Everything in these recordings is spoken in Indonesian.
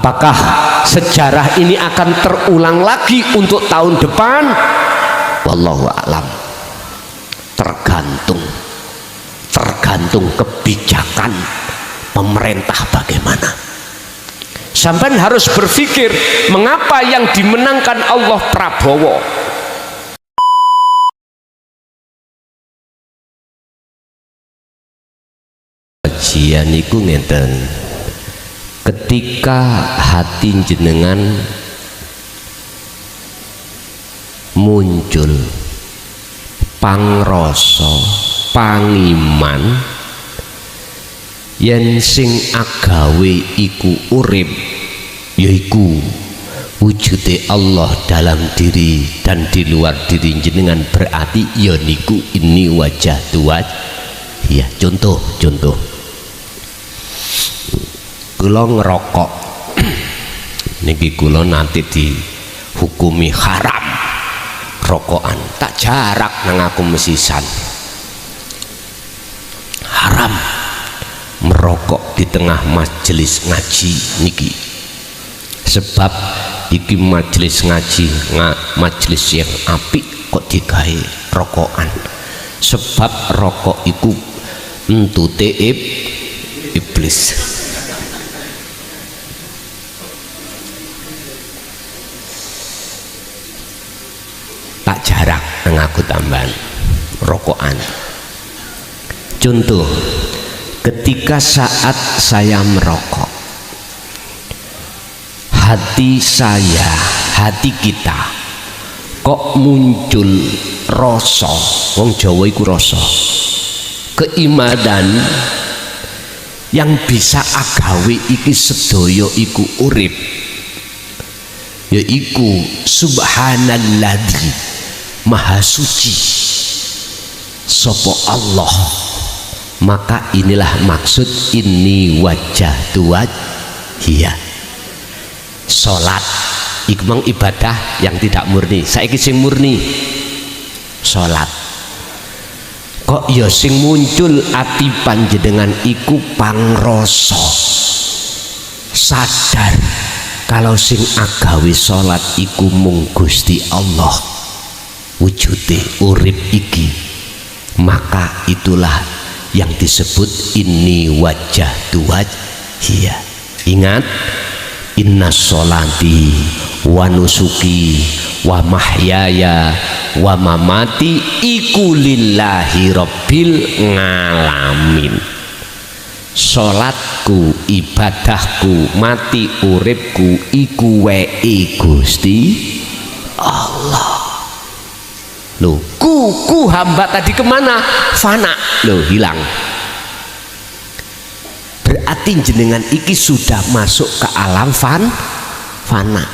Apakah sejarah ini akan terulang lagi untuk tahun depan? Wallahu a'lam. Tergantung kebijakan pemerintah bagaimana. Sampai harus berpikir, mengapa yang dimenangkan Allah Prabowo? Kajian iku ngeten, ketika hati jenengan muncul pangrasa pangiman yen sing agawe iku urip, yaiku wujude Allah dalam diri dan di luar diri jenengan, berarti ya niku ini wajah tuat. Ya, contoh kula ngerokok niki kula nanti dihukumi haram rokokan, tak jarak nang aku mesisan, haram merokok di tengah majelis ngaji niki, sebab iki majelis ngaji majelis yang apik kok digawe rokokan, sebab rokok iku entute iblis. Tak jarak nang aku tambahan rokokan. Contoh, ketika saat saya merokok, hati saya, hati kita kok muncul rasa, wong Jawa iku rasa keimanan yang bisa agawe iki sedaya iku urip, yaiku subhanalladzi maha suci sapa Allah. Maka inilah maksud ini wajah tuat. Iya, sholat iku mang ibadah yang tidak murni. Saiki sing murni sholat, kok ya sing muncul ati panjenengan iku pangrasa sadar kalau sing agawe sholat iku mung Gusti Allah wujude urip iki, maka itulah yang disebut ini wajah tuat. Iya, ingat, inna sholati wa nusuki wa mahyaya wa mamati iku lillahi rabbil ngalamin. Sholatku, ibadahku, mati uripku iku wae Gusti Allah. Loh, ku hamba tadi kemana? Fana, loh hilang. Berarti jenengan iki sudah masuk ke alam fana.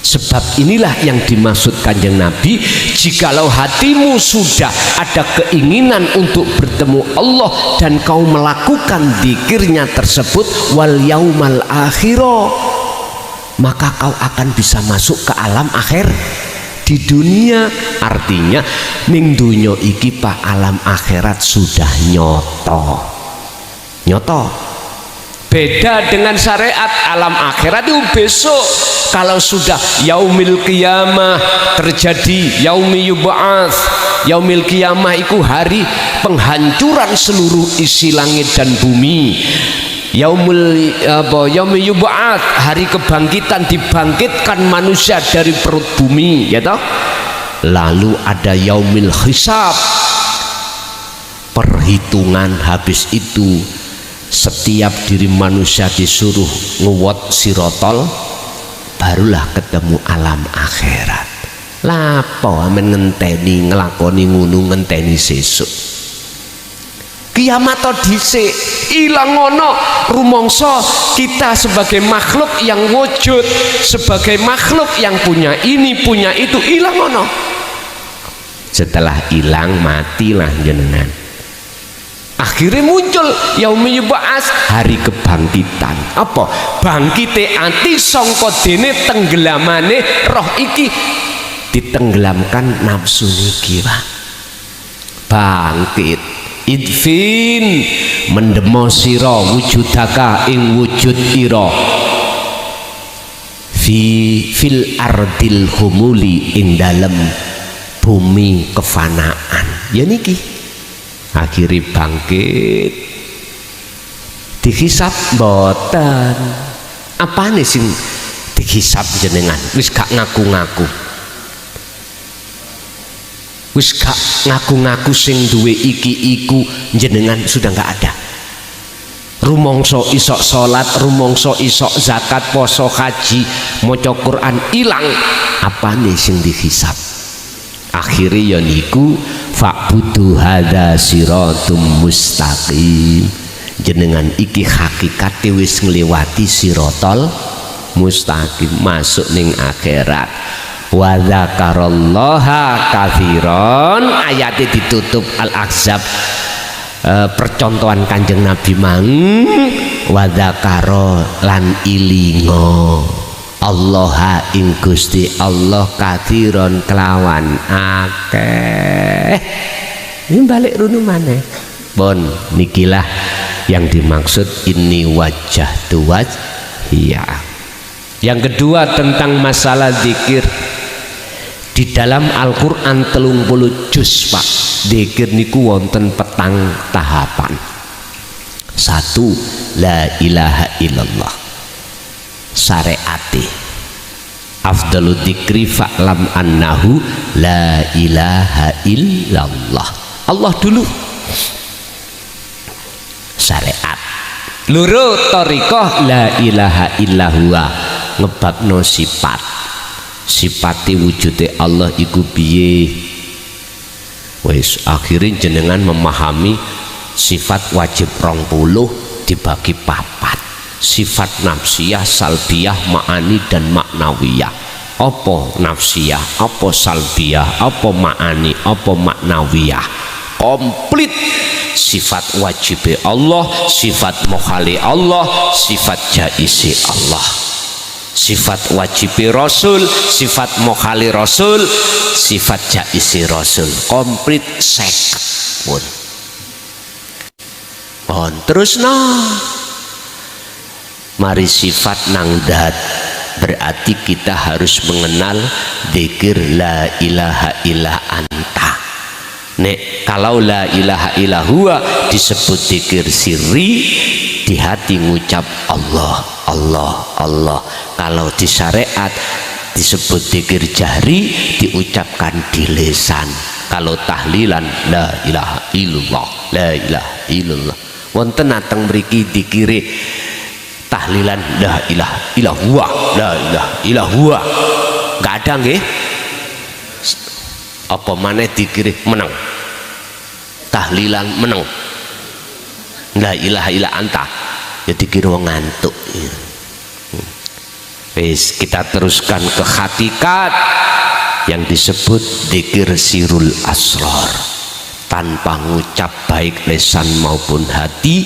Sebab inilah yang dimaksud Kanjeng Nabi, jikalau hatimu sudah ada keinginan untuk bertemu Allah dan kau melakukan dzikirnya tersebut wal yaumal akhirah, maka kau akan bisa masuk ke alam akhir di dunia. Artinya ning dunya iki pak alam akhirat sudah nyoto. Beda dengan syariat, alam akhirat itu besok. Kalau sudah yaumil qiyamah terjadi, yaumi yub'ats, yaumil qiyamah itu hari penghancuran seluruh isi langit dan bumi. Yaumi yub'ats, hari kebangkitan, dibangkitkan manusia dari perut bumi, ya toh. Lalu ada yaumil hisab, perhitungan. Habis itu setiap diri manusia disuruh nguwot sirotol, barulah ketemu alam akhirat. Lapo amen ngenteni ngelakoni ngunu, ngenteni sesuk kiamat dhisik ilang ngono. Rumangsa kita sebagai makhluk yang wujud, sebagai makhluk yang punya ini punya itu, ilang ngono. Setelah hilang matilah jenengan. Akhirnya muncul yaumi yub'ats, hari kebangkitan. Apa? Bangkite ati sangka dene tenggelamane roh iki, ditenggelamkan nafsu niki, Pak. Bangkit idfin mendemo sira wujudaka ing wujud ira fil ardil humuli ing dalem bumi kefanaan. Ya niki akhiri bangkit dihisab mboten. Apane sing dihisab jenengan? Wis gak ngaku-ngaku, wis gak ngaku-ngaku sing duwe iki iku jenengan sudah gak ada. Rumangsa isok salat, rumangsa isok zakat, poso, haji, maca Quran ilang. Apane sing dihisab? Akhire ya niku fa'budu hadza siratum mustaqim. Jenengan iki hakikate wis ngliwati siratal mustaqim, masuk ning akhirat. Wa dzakarallaha katsiran, ayate ditutup Al-Ahzab. Percontohan Kanjeng Nabi mang wa dzakara lan ilingo Allah ing Gusti Allah katsiran kelawan akeh. Ini balik runu maneh. Bon nikilah yang dimaksud ini wajah tuwaj ya. Yang kedua tentang masalah zikir. Di dalam Al-Quran 30 juz Pak, zikir niku wonten petang tahapan. 1. La ilaha illallah syariati afdalu dzikri fa'lam annahu la ilaha illallah. Allah dulu syariat, loro thariqah la ilaha illahuwa ngebabno sifati wujude Allah iku piye. Wis akhirnya jenengan memahami sifat wajib 20 dibagi 4. Sifat nafsiyah, salbiyah, ma'ani dan maknawiyah. Apa nafsiyah, apa salbiyah, apa ma'ani, apa maknawiyah. Komplit sifat wajib Allah, sifat mukhali Allah, sifat jaisi Allah. Sifat wajib Rasul, sifat mukhali Rasul, sifat jaisi Rasul. Komplit sek pun. Terus mari sifat nang dat, berarti kita harus mengenal dzikir la ilaha illa anta. Nek kalau la ilaha illa huwa disebut dzikir sirri, di hati ngucap Allah Allah Allah. Kalau di syariat disebut dzikir jahri, diucapkan di lisan. Kalau tahlilan la ilaha illallah la ilaha illallah. Wonten ateng mriki dikire tahlilan la ilaha illallah la ilaha illallah. Enggak ada nggih? Apa maneh dikire meneng? Tahlilan meneng. La ilaha illa anta. Ya dikira wong ngantuk. Wis kita teruskan ke hakikat yang disebut dzikir sirul asrar. Tanpa ngucap baik lisan maupun hati,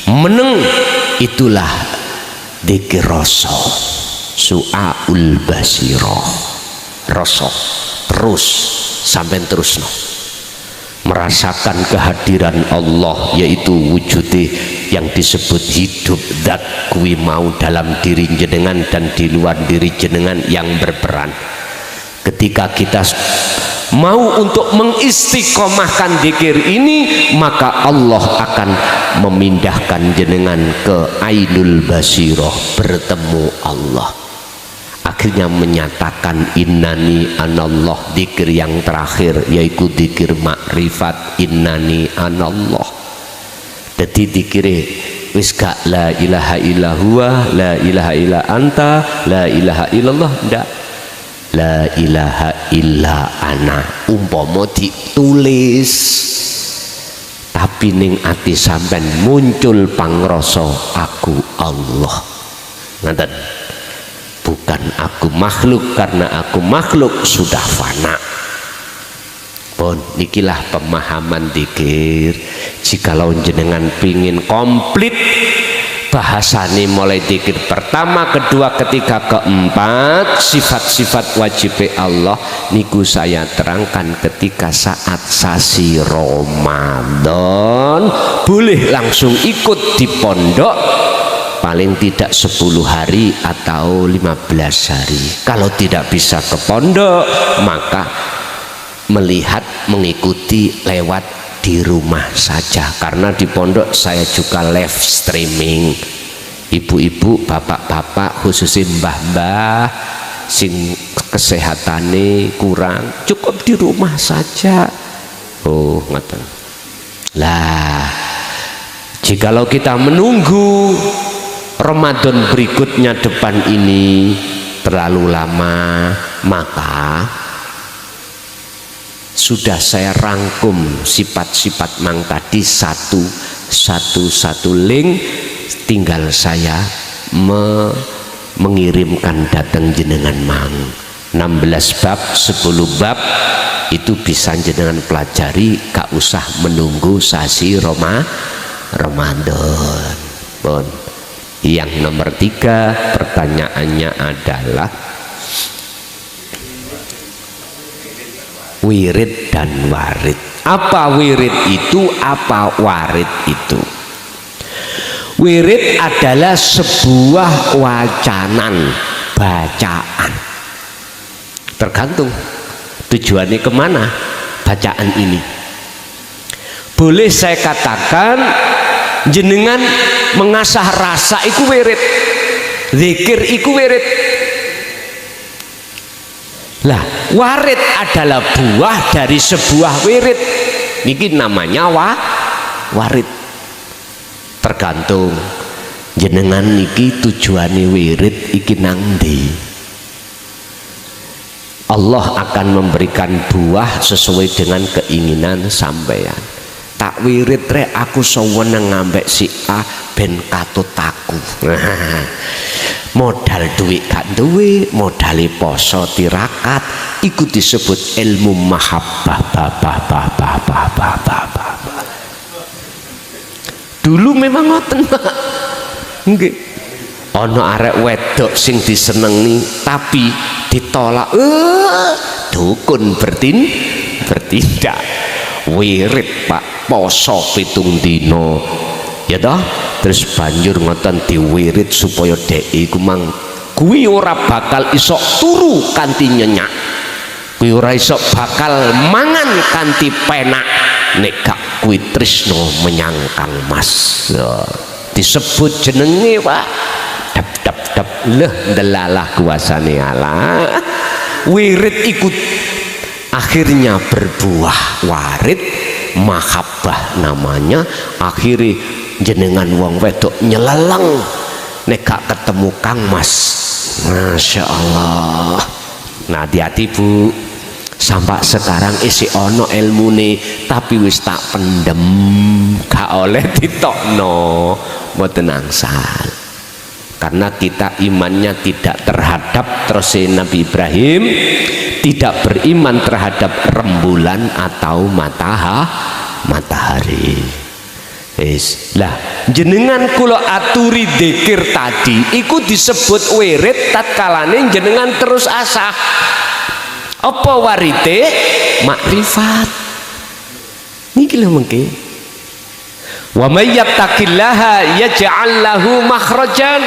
meneng itulah dzikir rasa. Su'aul basirah. Rasa terus sampai terus merasakan kehadiran Allah, yaitu wujudnya yang disebut hidup zat kuwi mau dalam diri jenengan dan di luar diri jenengan yang berperan. Ketika kita mau untuk mengistiqomahkan dzikir ini, maka Allah akan memindahkan jenengan ke ainul basirah, bertemu Allah. Akhirnya menyatakan innani anallah, dzikir yang terakhir yaitu dzikir makrifat innani anallah. Jadi dzikire wis gak la ilaha illa huwa, la ilaha illa anta, la ilaha illallah, ndak. La ilaha illa ana. Umpama ditulis tapi ning ati sampean muncul pangrasa aku Allah. Ngoten. Bukan aku makhluk, karena aku makhluk sudah fana. Pun nikilah pemahaman dzikir. Jikalau jenengan pingin komplit bahasane mulai dzikir pertama, kedua, ketiga, keempat, sifat-sifat wajib Allah niku saya terangkan ketika saat sasi Ramadan. Boleh langsung ikut di pondok paling tidak 10 hari atau 15 hari. Kalau tidak bisa ke pondok maka melihat, mengikuti lewat di rumah saja, karena di pondok saya juga live streaming. Ibu-ibu, bapak-bapak, khususnya mbah-mbah sing kesehatannya kurang, cukup di rumah saja. Oh, ngoten. Lah, jikalau kita menunggu Ramadan berikutnya depan ini terlalu lama, maka sudah saya rangkum sifat-sifat mang tadi satu link, tinggal saya mengirimkan datang jenengan mang 16 bab 10 bab itu bisa jenengan pelajari, gak usah menunggu sasi Ramadan. Bon. Yang nomor 3 pertanyaannya adalah wirid dan warid. Apa wirid itu? Apa warid itu? Wirid adalah sebuah wacanan, bacaan. Tergantung tujuannya kemana bacaan ini. Boleh saya katakan jenengan mengasah rasa iku wirid, zikir iku wirid. Lah, warid adalah buah dari sebuah wirid. Niki namanya warid. Tergantung jenengan niki tujuane wirid iki nang ndi. Allah akan memberikan buah sesuai dengan keinginan sampeyan. Tak wirid rek aku seweneng ngambek si A ben katut aku. Modal duit gak duwe, modal poso tirakat, iku disebut ilmu mahabbah. Dulu memang ngoten, Pak. Nggih. Ana arek wedok sing disenengi tapi ditolak. Dukun bertindak. Wirid, Pak, poso 7 dina. Ya toh? Terus banjur ngoten diwirid supaya dhek iku mang kuwi ora bakal iso turu kanthi nyenyak, kuwi ora iso bakal mangan kanthi penak nek gak kuwi tresno menyang Kang Mas. Ya, disebut jenenge, Pak. Dap leh delalah kuasane Allah. Wirid ikut akhirnya berbuah warid, mahabbah namanya. Akhirnya jenengan wong wedok nyeleleng nek gak ketemu Kang Mas. Masya Allah. Nah, hati-hati Bu, sampai sekarang isi ono ilmune tapi wis tak pendem, gak oleh ditokno, mboten angsal. Karena kita imannya tidak terhadap terus Nabi Ibrahim, tidak beriman terhadap rembulan atau matahari. Lah, jenengan kula aturi dzikir tadi iku disebut wirid tatkalane jenengan terus asah. Apa warite? Makrifat. Niki lho mengke. Wa may yattaqillaha yaj'al lahu makhrajan.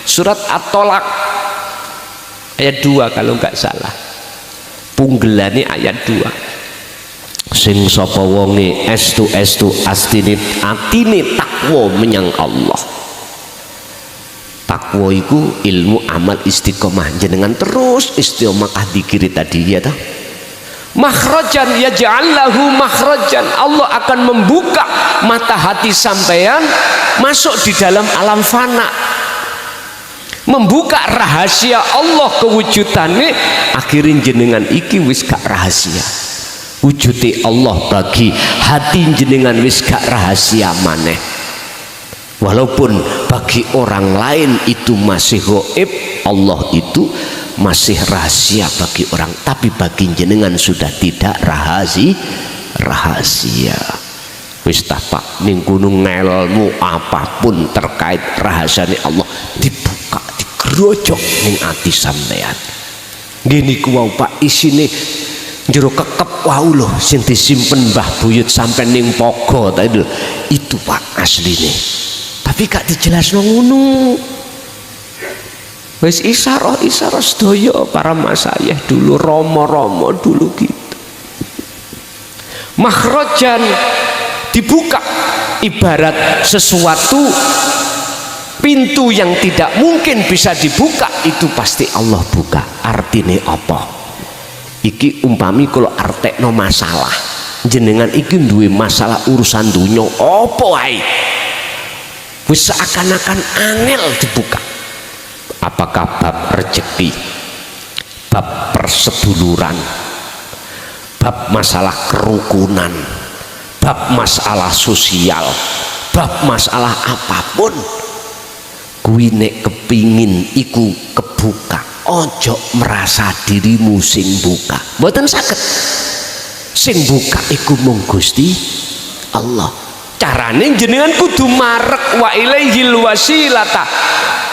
Surat At-Tolak ayat 2 kalau enggak salah. Punggelane ayat 2. Sing sapa wonge estu astine atine takwa menyang Allah. Takwa iku ilmu amal istiqomah, jenengan terus istiqomah dzikir tadi ya toh. Makhrajan yaj'al lahu makhrajan, Allah akan membuka mata hati sampean masuk di dalam alam fana, membuka rahasia Allah kewujudannya. Akhirnya jenengan iki wis gak rahasia, wujudi Allah bagi hati jenengan wis gak rahasia maneh. Walaupun bagi orang lain itu masih gaib, Allah itu masih rahasia bagi orang, tapi bagi jenengan sudah tidak rahasia. Wis ta Pak, ning gunung ngelmu apapun terkait rahasiane Allah dibuka, digerojok ning ati sampean. Nggih niku wau Pak, isine jero kekep wau lho sing disimpen Mbah Buyut sampai ning Pogo tadi lho. Itu Pak asline. Tapi gak dijelasno ngono. Wis isyarah sedaya para masayih dulu, romo-romo dulu gitu. Makhrajan dibuka, ibarat sesuatu pintu yang tidak mungkin bisa dibuka itu pasti Allah buka. Artine apa? Iki umpami kalau artekno masalah, jenengan iki duwe masalah urusan dunya apa wae, wis seakan-akan angel dibuka. Apakah bab rezeki, bab perseduluran, bab masalah kerukunan, bab masalah sosial, bab masalah apapun, kuwi nek kepingin iku kebuka, ojo merasa dirimu sing buka, mboten saged. Sing buka iku mung Gusti Allah. Carane jenengan kudu marek wa ilaihil wasilata,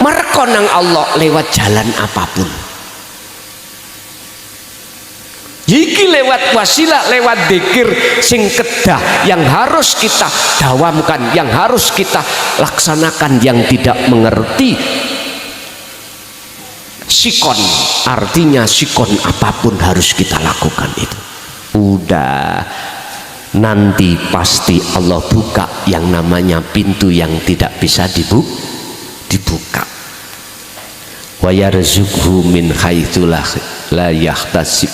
marek nang Allah lewat jalan apapun. Iki lewat wasilah, lewat dzikir sing kedah yang harus kita dawamkan, yang harus kita laksanakan. Yang tidak mengerti sikon, artinya sikon apapun harus kita lakukan itu. Udah nanti pasti Allah buka yang namanya pintu yang tidak bisa dibuka. Wa yarzuqhu min haitsu la yahtasib.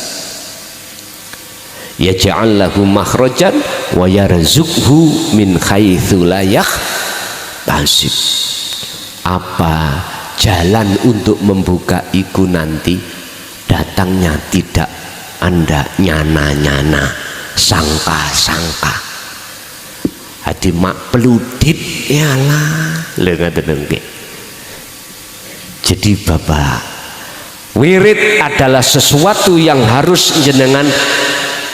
Yaj'al lahu makhrajan wa yarzuqhu min haitsu la yahtasib. Apa jalan untuk membuka iku nanti datangnya tidak Anda nyana-nyana, sangka-sangka. Hati mak peludit yalah lho ngaten nggih. Jadi Bapak, wirid adalah sesuatu yang harus jenengan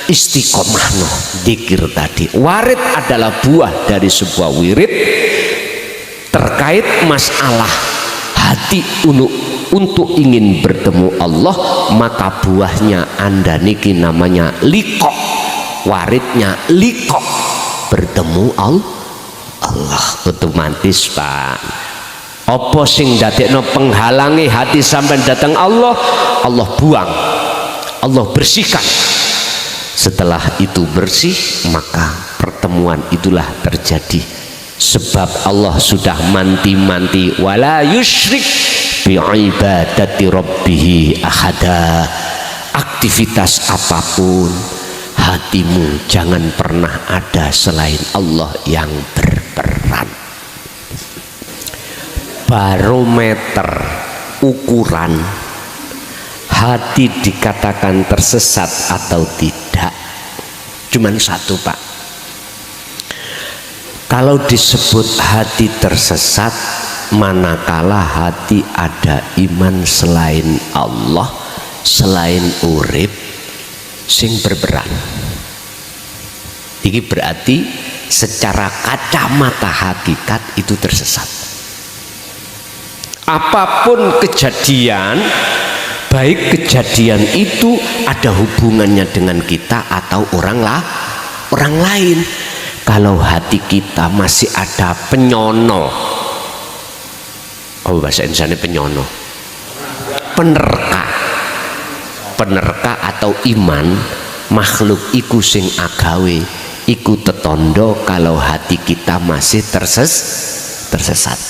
istiqomah no, dzikir tadi. Warid adalah buah dari sebuah wirid terkait masalah hati untuk ingin bertemu Allah, maka buahnya Anda niki namanya liqo, waridnya liqo, bertemu Allah. Otomatis Pak, apa sing dadekno penghalangi hati sampai datang Allah, Allah buang, Allah bersihkan. Setelah itu bersih, maka pertemuan itulah terjadi. Sebab Allah sudah manti-manti wala yusyrik bi'ibadati rabbih ahada. Aktivitas apapun hatimu jangan pernah ada selain Allah yang berperan. Barometer ukuran hati dikatakan tersesat atau tidak cuman satu Pak. Kalau disebut hati tersesat, manakala hati ada iman selain Allah, selain urip sing berperan. Ini berarti secara kacamata hakikat itu tersesat. Apapun kejadian, baik kejadian itu ada hubungannya dengan kita atau orang lain. Kalau hati kita masih ada penyono, oh bahasa Indonesia penyono, penerka atau iman, makhluk iku sing agawe iku tetondo kalau hati kita masih tersesat.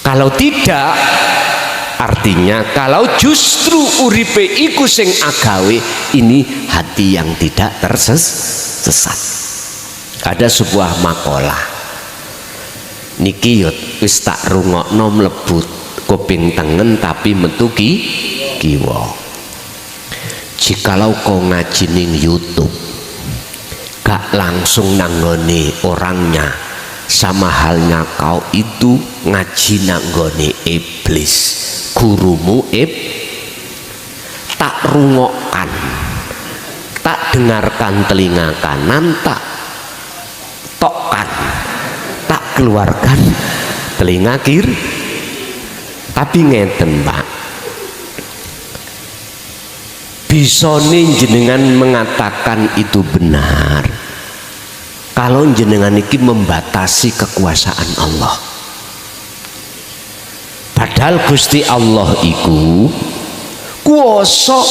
Kalau tidak, artinya kalau justru uripe iku sing agawe, ini hati yang tidak tersesat. Ada sebuah makalah niki wis tak rungokno mlebut kuping tengen tapi metu kiwa. Jikalau kau ngaji ning YouTube gak langsung nanggone orangnya, sama halnya kau itu ngaji nanggone iblis, gurumu tak rungokkan, tak dengarkan telinga kanan, tak keluarkan telinga kiri. Tapi ngeten Pak, bisa nih jenengan mengatakan itu benar kalau jenengan iki membatasi kekuasaan Allah. Padahal Gusti Allah iku kuasa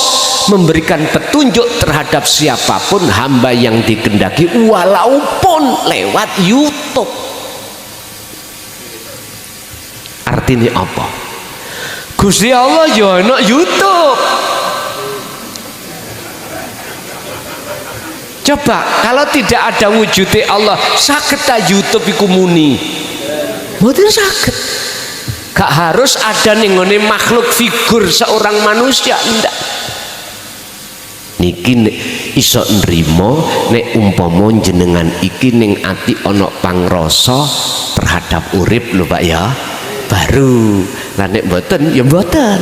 memberikan petunjuk terhadap siapapun hamba yang dikehendaki walaupun lewat YouTube. Artinya apa? Gusti Allah ya ana YouTube. Coba kalau tidak ada wujudnya Allah, saged ta YouTube iku muni? Mboten saged. Gak harus ada ning ngene makhluk figur seorang manusia, ndak. Niki iso nrimo nek umpama jenengan iki ning ati ana pangrasa terhadap urip lho Pak ya. Baru lah nek mboten ya mboten.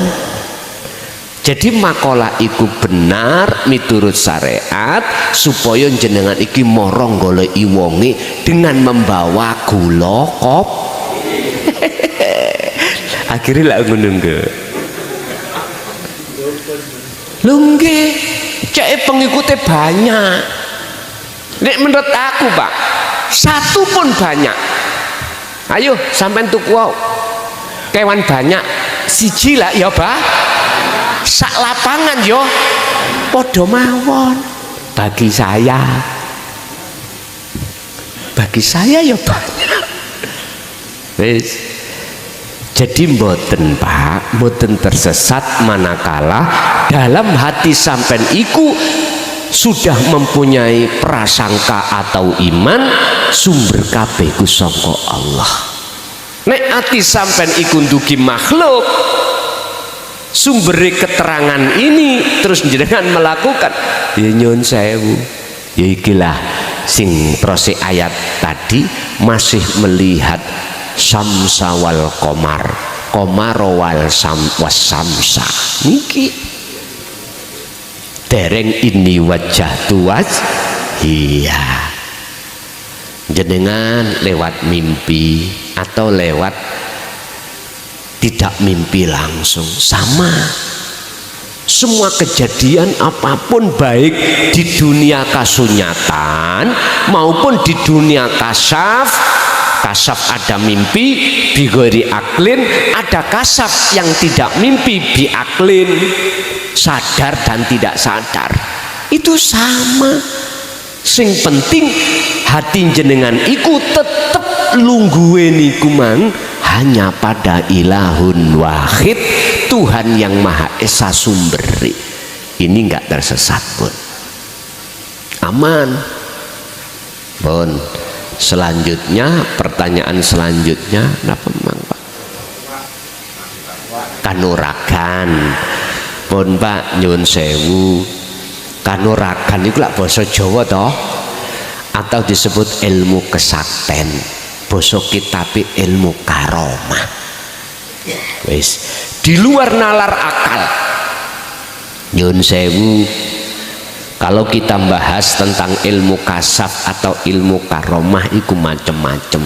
Jadi makalah iku benar miturut syariat supaya jenengan iki morong goleki wonge dengan membawa gula kop. Akhirnya lah ngono nggih. Lho nggih, cek pengikutnya banyak. Nek menurut aku Pak, satu pun banyak. Ayo sampean tuku kewan banyak, siji lah ya Pak. Sak lapangan yo padha mawon. Bagi saya ya banyak. Wis. Jadi mboten Pak, mboten tersesat manakala dalam hati sampean iku sudah mempunyai prasangka atau iman sumber kabeh ku saka Allah. Nek ati sampean iku ndugi makhluk, sumber keterangan ini terus jenengan melakukan ya nyun sewu ya ikilah sing proses ayat tadi masih melihat samsa wal komar wal samsa niki dereng ini wajah tuas iya jenengan lewat mimpi atau lewat tidak mimpi langsung sama. Semua kejadian apapun baik di dunia kasunyatan maupun di dunia kasaf ada mimpi bigori aklin, ada kasaf yang tidak mimpi bi aklin, sadar dan tidak sadar. Itu sama. Sing penting hati jenengan iku tetep lungguhe niku mang hanya pada ilahun wahid, Tuhan yang Maha Esa sumberi. Ini enggak tersesat pun, aman pun. Selanjutnya pertanyaan selanjutnya kenapa memang Pak? Kanuragan pun Pak nyun sewu. Kanuragan itu lah basa Jawa toh, atau disebut ilmu kesakten. Basa kitabe ilmu karomah. Wis di luar nalar akal. Nyun sewu, kalau kita bahas tentang ilmu kasaf atau ilmu karomah itu macam-macam.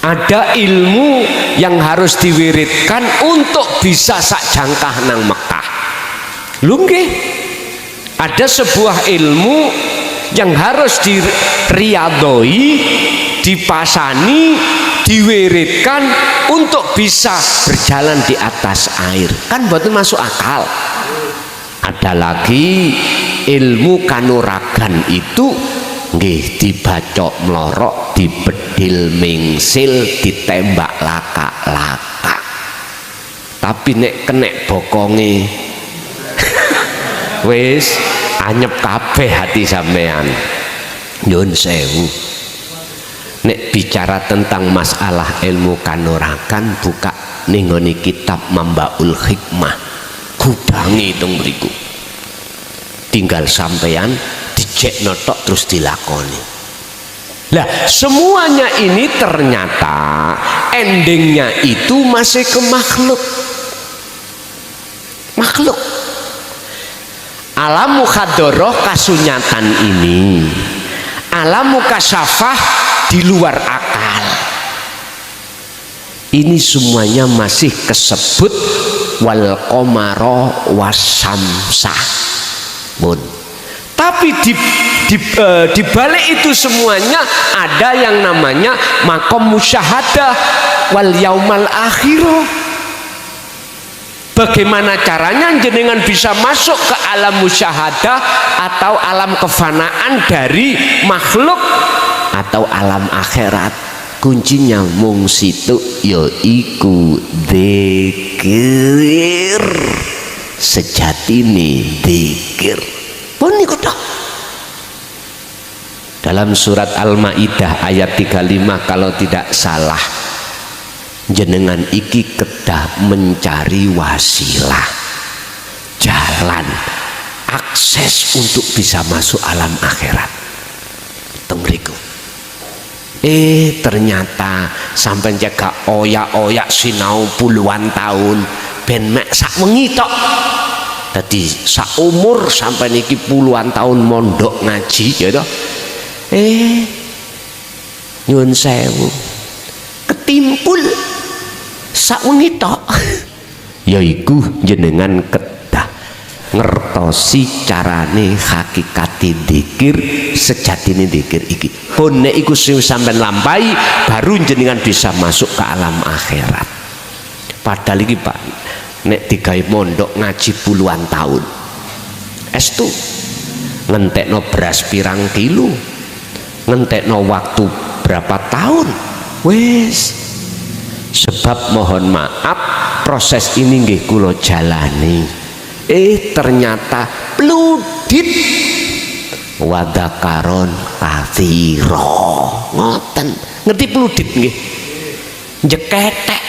Ada ilmu yang harus diwiridkan untuk bisa sak jangkah nang Mekah. Lho nggih, ada sebuah ilmu yang harus diriyadoi, dipasani, diwiridkan untuk bisa berjalan di atas air. Kan betul masuk akal. Ada lagi ilmu kanuragan itu nggih dibacok melorok, dibedil mingsil, ditembak laka-laka. Tapi nek kenek bokonge wis anyep kabeh hati sampean. Nyun sewu. Nek bicara tentang masalah ilmu kanuragan buka ning ngene kitab Mambaul Hikmah. Gudangi tung mriku. Tinggal sampean dicek notok terus dilakoni. Lah semuanya ini ternyata endingnya itu masih ke makhluk. Makhluk. Alam mukhadoroh kasunyatan ini, alam mukasyafah di luar akal. Ini semuanya masih kesebut wal qamara wasamsa. Bun. Tapi di balik itu semuanya ada yang namanya maqam musyahadah wal yaumal akhirah. Bagaimana caranya jenengan bisa masuk ke alam musyahadah atau alam kefanaan dari makhluk atau alam akhirat? Kuncinya mung situ, yaiku dzikir. Sejatine dzikir. Pun niku tok. Dalam surat Al-Maidah ayat 35 kalau tidak salah, jenengan iki kedah mencari wasilah, jalan, akses untuk bisa masuk alam akhirat. Tengriku. Ternyata sampai jaga oyak-oyak sinau puluhan tahun ben mek sak wengi tok. Dadi sak umur sampai niki puluhan tahun mondok ngaji ya toh. Nyuwun sewu. Ketimpul sak wengi tok. Yaiku jenengan kedah ngertosi carane hakikati dzikir, sejatine dzikir iki. Pun nek iku sing sampean lampahi baru jenengan bisa masuk ke alam akhirat. Padahal iki Pak, nek digawe mondok ngaji puluhan tahun. Estu ngentekno beras pirang kilo, ngentekno waktu berapa tahun. Wes, sebab mohon maaf proses ini nggih kula jalani. Ternyata pludit wadakaron katsira. Ngoten. Ngerti pludit nggih? Jeketek.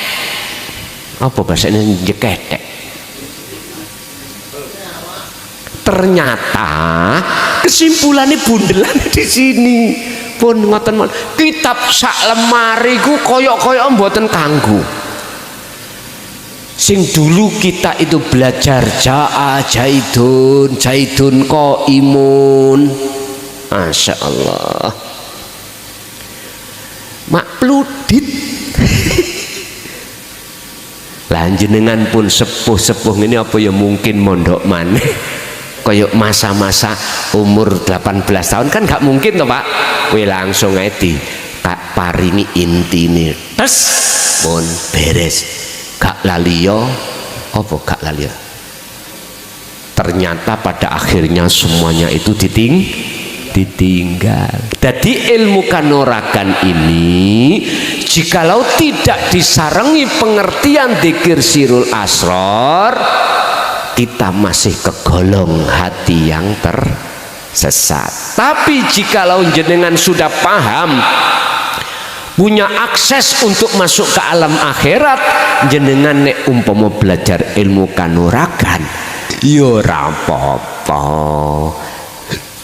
Apa bahasanya jeketek? Ternyata kesimpulannya bundelan di sini. Pun ngoten mon. Kitab sak lemari ku koyok-koyok mboten kanggo. Sing dulu kita itu belajar jaidun qaimun. Masya Allah. Makludit. Lanjenengan pun sepuh-sepuh ini apa ya mungkin mondok maneh. Kayak masa-masa umur 18 tahun kan gak mungkin toh Pak. Kowe langsung ae di paringi intine. Tes pun beres. Gak lalio apa gak lalio. Ternyata pada akhirnya semuanya itu ditinggal. Jadi ilmu kanuragan ini jikalau tidak disarengi pengertian dzikir sirul asror, kita masih kegolong hati yang tersesat. Tapi jikalau jenengan sudah paham, punya akses untuk masuk ke alam akhirat, jenengan nek umpama belajar ilmu kanuragan yo ora apa-apa,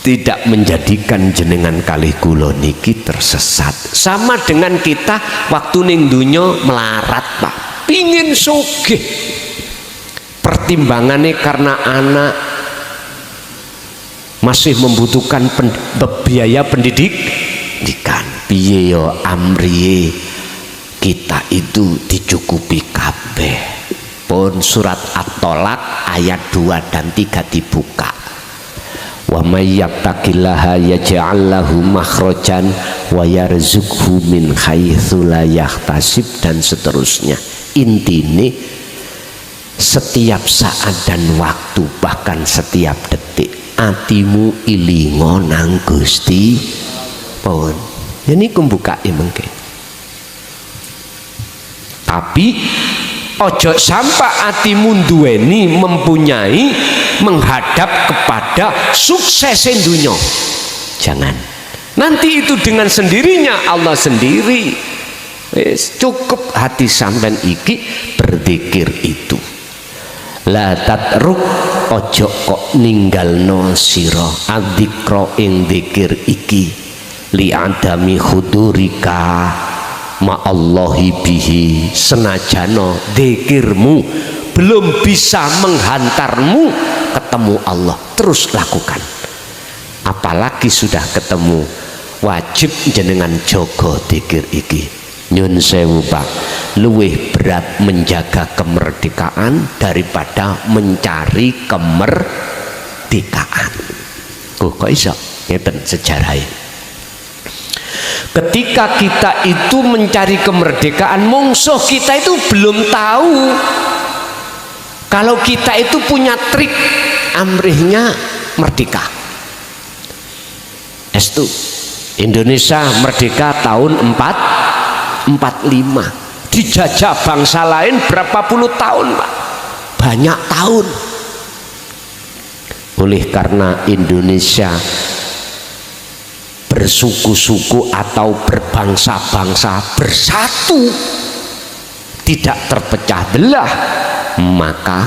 tidak menjadikan jenengan kalih kula niki tersesat. Sama dengan kita waktu ning dunya melarat Pak, pingin sugih, pertimbangannya karena anak masih membutuhkan biaya pendidikan. Piye yo amriye kita itu dicukupi kabeh. Pun surat At-Tolak ayat 2 dan 3 dibuka. Wa may yattaqillaha yaj'al lahu makhrajan wa yarzuqhu min haitsu la yahtasib dan seterusnya. Intine setiap saat dan waktu, bahkan setiap detik atimu ilingo nang Gusti pun. Ini kumbuka mengke. Tapi ojo sampai atimu duweni mempunyai menghadap kepada sukses dunia. Jangan. Nanti itu dengan sendirinya Allah sendiri. Cukup hati sampean iki berzikir itu. La tatruk ojo kok ninggalno sira adzikra ing dzikir iki li adami hudurika ma Allahi bihi, senajano dzikirmu belum bisa menghantarmu ketemu Allah, terus lakukan. Apalagi sudah ketemu wajib jenengan jaga dzikir iki. Nyun sewu Pak, luwih berat menjaga kemerdekaan daripada mencari kemerdekaan. Kok iso ngeten sejarahnya. Ketika kita itu mencari kemerdekaan, musuh kita itu belum tahu kalau kita itu punya trik amrihnya merdeka. Estu Indonesia merdeka tahun 45, dijajah bangsa lain berapa puluh tahun Pak, banyak tahun. Oleh karena Indonesia bersuku-suku atau berbangsa-bangsa bersatu, tidak terpecah belah, maka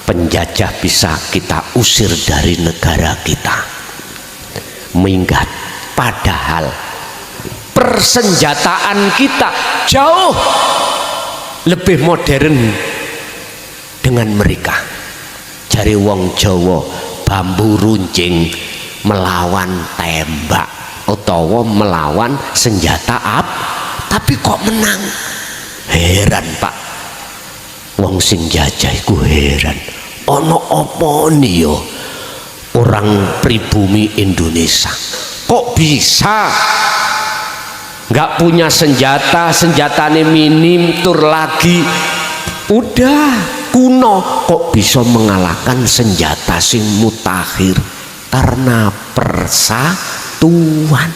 penjajah bisa kita usir dari negara kita. Minggat, padahal persenjataan kita jauh lebih modern dengan mereka. Jari wong Jawa, bambu runcing melawan tembak utawa melawan senjata tapi kok menang. Heran Pak, wong sing jajah iku heran, ono apa nih yo orang pribumi Indonesia kok bisa nggak punya senjata, senjatanya minim, tur lagi udah kuno, kok bisa mengalahkan senjata sing mutakhir? Karena persatuan.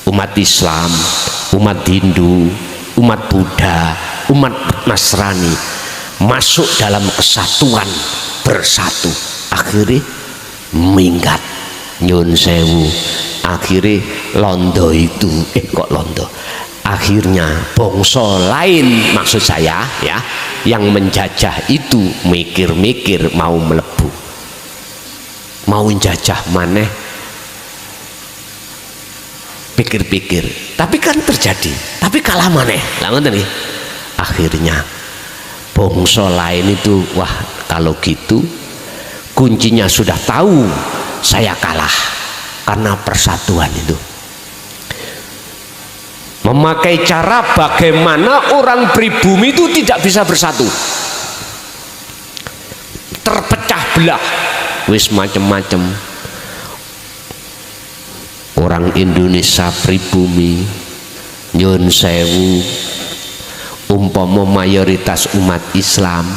Umat Islam, umat Hindu, umat Buddha, umat Nasrani masuk dalam kesatuan, bersatu, akhirnya minggat. Nyun sewu, akhirnya londo itu kok londo, akhirnya bangsa lain, maksud saya ya, yang menjajah itu mikir-mikir mau melebu, mau menjajah maneh, pikir-pikir, tapi kan terjadi, tapi kalah maneh. Akhirnya bangsa lain itu, wah kalau gitu kuncinya sudah tahu, saya kalah. Karena persatuan itu memakai cara bagaimana orang pribumi itu tidak bisa bersatu, terpecah belah, wis macem-macem. Orang Indonesia pribumi, nyun sewu, umpama mayoritas umat Islam,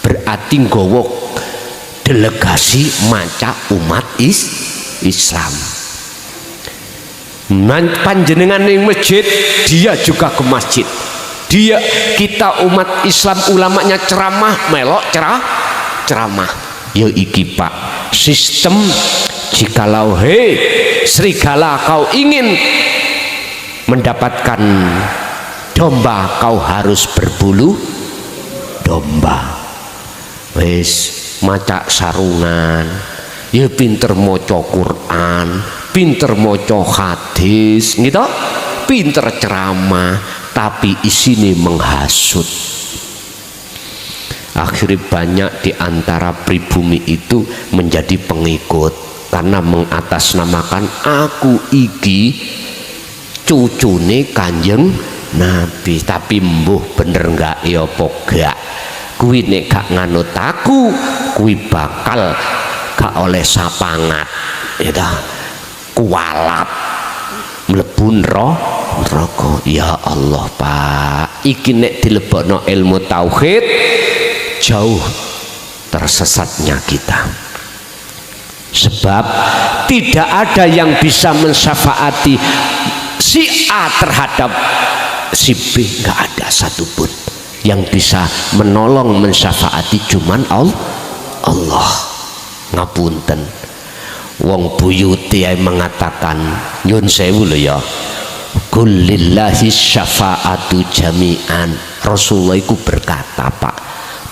berarti nggawa delegasi maca umat Islam. Panjenengan ning masjid, dia juga ke masjid. Kita umat Islam, ulamanya ceramah, melok ceramah. Ya iki Pak, sistem jikalau serigala kau ingin mendapatkan domba, kau harus berbulu domba. Wis maca sarungan, ya pinter maca Quran, pinter maca hadis, gitu, pinter ceramah, tapi isine menghasut. Akhirnya banyak di antara pribumi itu menjadi pengikut karena mengatasnamakan aku iki cucune Kanjeng Nabi, tapi mbuh bener enggak ya apa gak, kuwi nek gak nganut aku kuwi bakal gak oleh sapangat, ya kualat mlebu neraka. Ya Allah Pak, iki nek dilebokno ilmu tauhid, jauh tersesatnya kita. Sebab tidak ada yang bisa mensyafaati si A terhadap si B, nggak ada satupun yang bisa menolong mensyafaati, cuman Allah. Ngapunten, wong Buyuti mengatakan, nyun sewu lho ya, kullillahi syafa'atu jami'an. Rasulullah itu berkata Pak,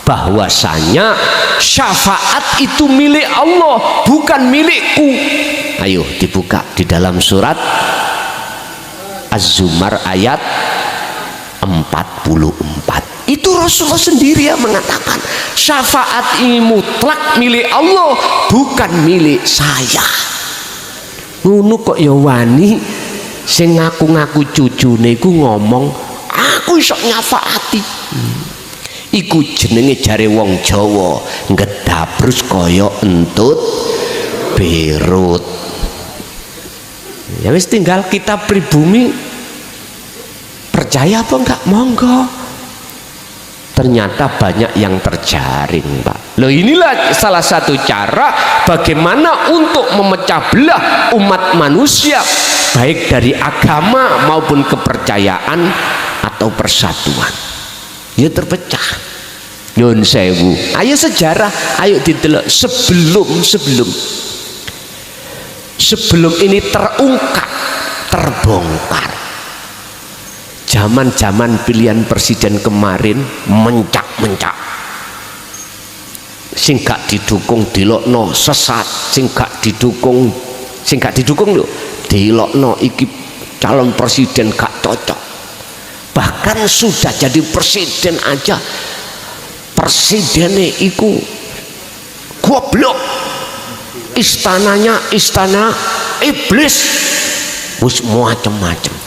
bahwasanya syafaat itu milik Allah, bukan milikku. Ayo dibuka di dalam surat Az-Zumar ayat 44. Itu Rasulullah sendiri yang mengatakan syafaat ini mutlak milik Allah, bukan milik saya. ngono kok ya wani sing ngaku-ngaku cucune iku ngomong aku iso nyafaati. Iku jenenge jare wong Jawa ngedabrus kaya entut berut. Ya wis tinggal kita pribumi percaya apa enggak, monggo. Ternyata banyak yang terjaring, Pak. Loh, inilah salah satu cara bagaimana untuk memecah belah umat manusia, baik dari agama maupun kepercayaan atau persatuan. Ya terpecah. Nyun sewu. Ayo sejarah, ayo didelok sebelum ini terungkap, terbongkar. Zaman-zaman pilihan presiden kemarin mencak-mencak. Sing gak didukung dilokno sesat, sing gak didukung lho dilokno iki calon presiden gak cocok. Bahkan sudah jadi presiden aja presidennya iku goblok, istananya istana iblis, wis macem-macem.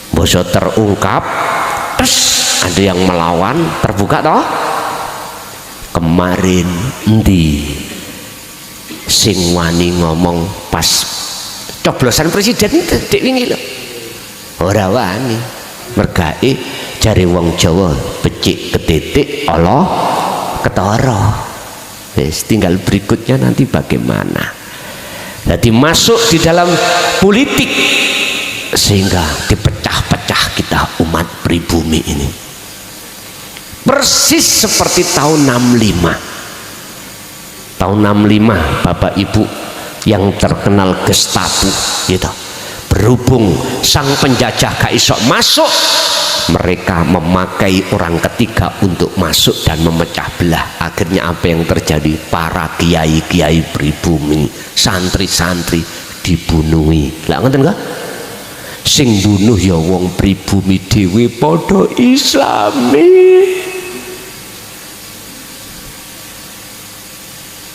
Bosok terungkap, terus ada yang melawan, terbuka toh. Kemarin endi sing wani ngomong pas coblosan presiden itu dek wingi lho. Ora wani. Mergae jare wong Jawa becik ketitik Allah ketara. Wis tinggal berikutnya nanti bagaimana. Jadi masuk di dalam politik sehingga dipecah-pecah kita umat pribumi ini. Persis seperti tahun 65. Tahun 65 Bapak Ibu yang terkenal Gestapo gitu. Berhubung sang penjajah gak iso masuk, mereka memakai orang ketiga untuk masuk dan memecah belah. Akhirnya apa yang terjadi? Para kiai-kiai pribumi, santri-santri dibunuhi. Lah ngoten enggak? Sing bunuh ya wong pribumi dhewe padha Islami.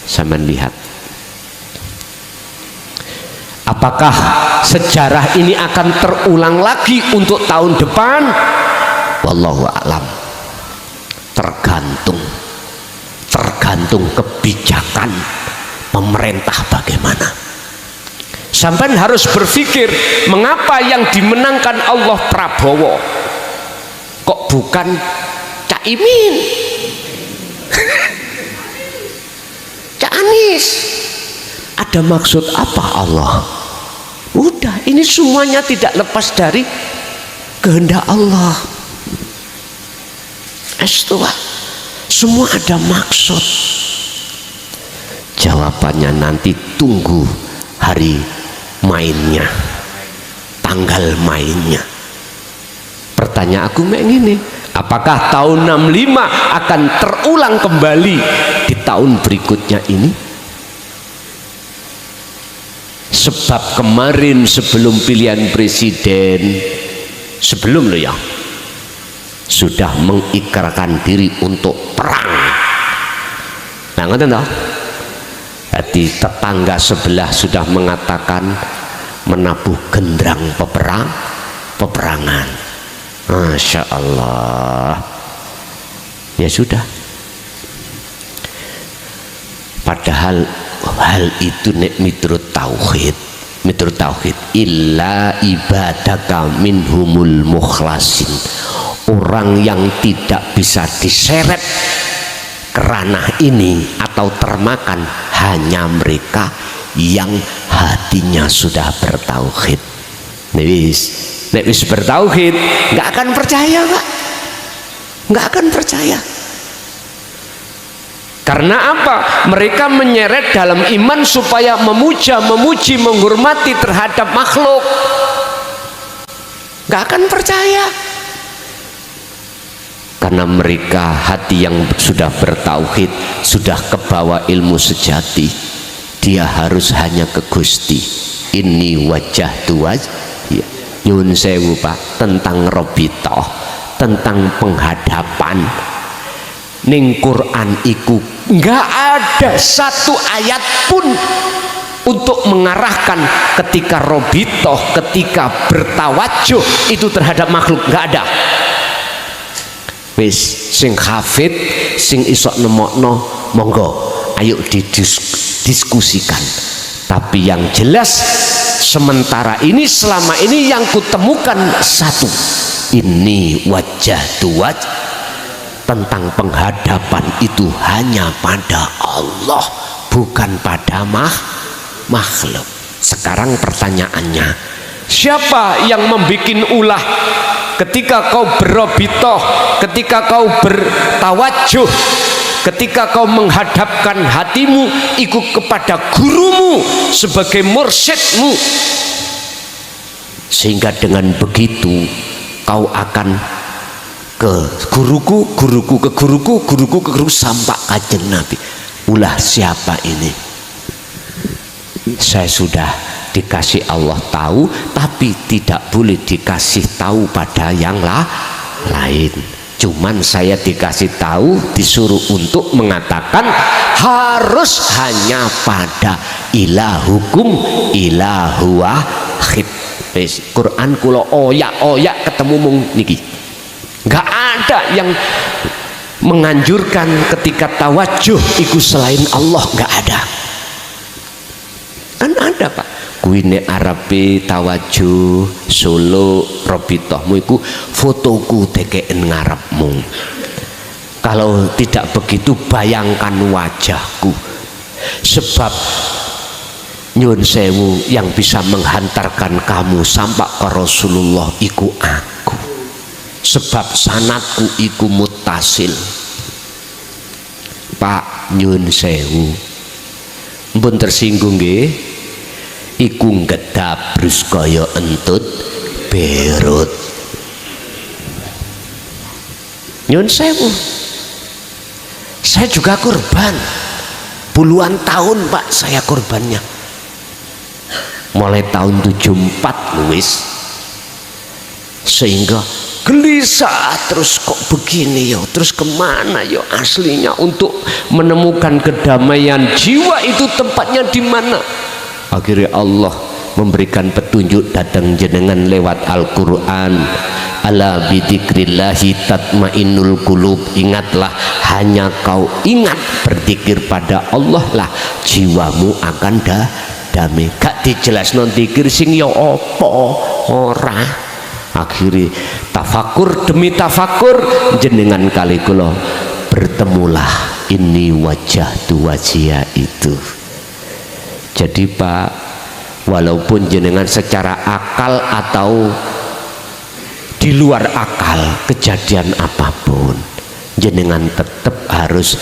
Sampeyan lihat, apakah sejarah ini akan terulang lagi untuk tahun depan? Wallahu a'lam. Tergantung kebijakan pemerintah bagaimana. Sampai harus berpikir, mengapa yang dimenangkan Allah Prabowo kok bukan Cak Imin, Cak Anies? Ada maksud apa Allah? Udah, ini semuanya tidak lepas dari kehendak Allah. Semua ada maksud. Jawabannya nanti tunggu hari mainnya, tanggal mainnya. Pertanyaan aku begini, apakah tahun 65 akan terulang kembali di tahun berikutnya ini? Sebab kemarin sebelum pilihan presiden, sebelum lo ya, sudah mengikrarkan diri untuk perang. Nah, ngerti toh? Jadi tetangga sebelah sudah mengatakan menabuh genderang peperangan. Masya Allah. Ya sudah. Padahal hal itu nek miturut tauhid illa ibadaka minhumul mukhlasin. Orang yang tidak bisa diseret kerana ini atau termakan hanya mereka yang hatinya sudah bertauhid. Nek wis bertauhid nggak akan percaya, Pak. Nggak akan percaya. Karena apa? Mereka menyeret dalam iman supaya memuja, memuji, menghormati terhadap makhluk. Nggak akan percaya. Karena mereka hati yang sudah bertauhid, sudah kebawa ilmu sejati, dia harus hanya ke Gusti. Ini wajah tuaj, ya. Nyun sewu Pak, tentang robitoh, tentang penghadapan. Ning Quran iku nggak ada satu ayat pun untuk mengarahkan ketika robitoh, ketika bertawajuh itu terhadap makhluk, nggak ada. Wis sing hafid, sing isok nemokno, monggo ayo didiskusikan. Tapi yang jelas sementara ini, selama ini yang kutemukan satu, ini wajah tuwaj, tentang penghadapan itu hanya pada Allah, bukan pada makhluk. Sekarang pertanyaannya, siapa yang membikin ulah ketika kau berrobitoh, ketika kau bertawajuh, ketika kau menghadapkan hatimu ikut kepada gurumu sebagai mursyidmu, sehingga dengan begitu kau akan ke guruku, guruku ke guruku, guruku ke guru sampai Kanjeng Nabi. Ulah siapa ini? Saya sudah dikasih Allah tahu, tapi tidak boleh dikasih tahu pada yang lain. Cuman saya dikasih tahu, disuruh untuk mengatakan harus hanya pada ilahukum ilahu wahid. Quran kula oyak-oyak ketemu mung niki. Nggak ada yang menganjurkan ketika tawajuh iku selain Allah, nggak ada. Kan ada Pak, kuine Arabi tawajuh Solo robitohmu iku fotoku tekeen ngarepmu. Kalau tidak begitu bayangkan wajahku. Sebab nyun sewu, yang bisa menghantarkan kamu sampai ke Rasulullah iku aku. Sebab sanadku iku muttasil. Pak nyun sewu, mpun tersinggung nggih, iku ngedabrus kaya entut berut. Nyun sewu, saya juga korban. Puluhan tahun Pak saya korbannya, mulai tahun 74 Luis, sehingga gelisah terus, kok begini yo, terus kemana yo aslinya untuk menemukan kedamaian jiwa itu tempatnya di mana? Akhirnya Allah memberikan petunjuk datang jenengan lewat Al-Quran. Ala bidzikrillahi tatmainnul qulub. Ingatlah, hanya kau ingat berzikir pada Allah lah jiwamu akan damai. Gak dijelasno zikir sing ya apa ora. Akhirnya tafakur demi tafakur jenengan kali kula bertemulah ini wajah tu wajah itu. Jadi Pak, walaupun jenengan secara akal atau di luar akal kejadian apapun, jenengan tetap harus